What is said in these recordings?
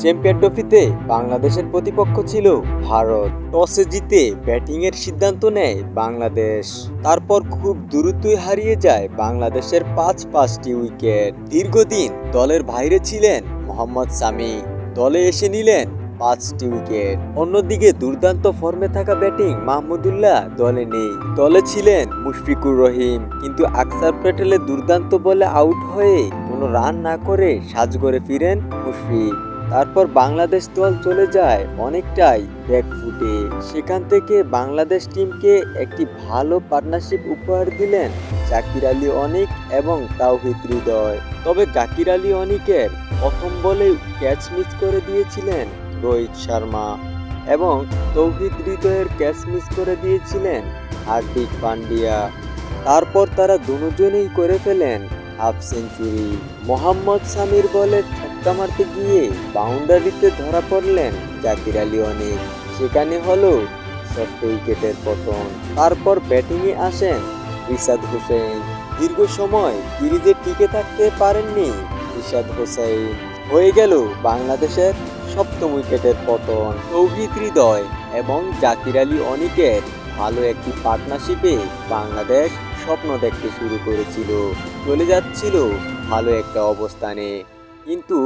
Champion ট্রফিতে বাংলাদেশের প্রতিপক্ষ ছিল ভারত। টসে জিতে ব্যাটিংয়ের সিদ্ধান্ত নেয় বাংলাদেশ। তারপর খুব দ্রুতই হারিয়ে যায় বাংলাদেশের পাঁচটি উইকেট। দীর্ঘদিন দলের বাইরে ছিলেন মোহাম্মদ সামি, দলে এসে নিলেন 5টি উইকেট। অন্যদিকে দুর্দান্ত ফর্মে থাকা ব্যাটিং মাহমুদুল্লাহ দলে নেই। দলে ছিলেন মুশফিকুর রহিম, কিন্তু আকসার প্যাটেলের দুর্দান্ত বলে আউট হয়ে কোনো রান না করে সাজঘরে ফিরেন মুশফিক। তারপর বাংলাদেশ দল চলে যায় অনেকটাই ব্যাকফুটে। সেখান থেকে বাংলাদেশ টিমকে একটি ভালো পার্টনারশিপ উপহার দিলেন জাকির আলী অনিক এবং তাওহিদ হৃদয়। তবে জাকির আলী অনিকের প্রথম বলেই ক্যাচ মিস করে দিয়েছিলেন রোহিত শর্মা এবং তৌহিদ হৃদয়ের ক্যাচ মিস করে দিয়েছিলেন হার্দিক পান্ডিয়া। তারপর তারা দুজনেই করে ফেলেন হাফ সেঞ্চুরি। মোহাম্মদ সামির বলে ছক্কা মারতে গিয়ে বাউন্ডারিতে ধরা পড়লেন জাকির আলী অনিক। সেখানে হলো 6 উইকেটের পতন। তারপর ব্যাটিংয়ে আসেন রিশাদ হোসেন। দীর্ঘ সময় সিরিজে টিকে থাকতে পারেননি রিশাদ হোসেন। হয়ে গেল বাংলাদেশের 7ম উইকেটের পতন। তৌহিদ হৃদয় এবং জাকির আলী অনিকের ভালো একটি পার্টনারশিপে বাংলাদেশ স্বপ্ন দেখতে শুরু করেছিল, চলে যাচ্ছিল ভালো একটা অবস্থানে। কিন্তু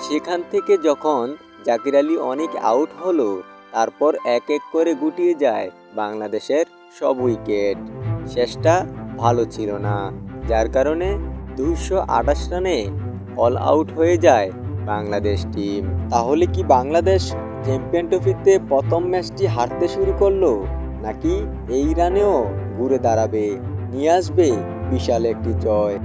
সেখান থেকে যখন জাকির আলী অনেক আউট হলো, তারপর এক এক করে গুটিয়ে যায় বাংলাদেশের সব উইকেট। শেষটা ভালো ছিল না, যার কারণে 228 রানে অল আউট হয়ে যায় বাংলাদেশ টিম। তাহলে কি বাংলাদেশ চ্যাম্পিয়ন ট্রফিতে প্রথম ম্যাচটি হারতে শুরু করলো, নাকি এই রানেও ঘুরে দাঁড়াবে, নিয়ে আসবে বিশাল একটি জয়?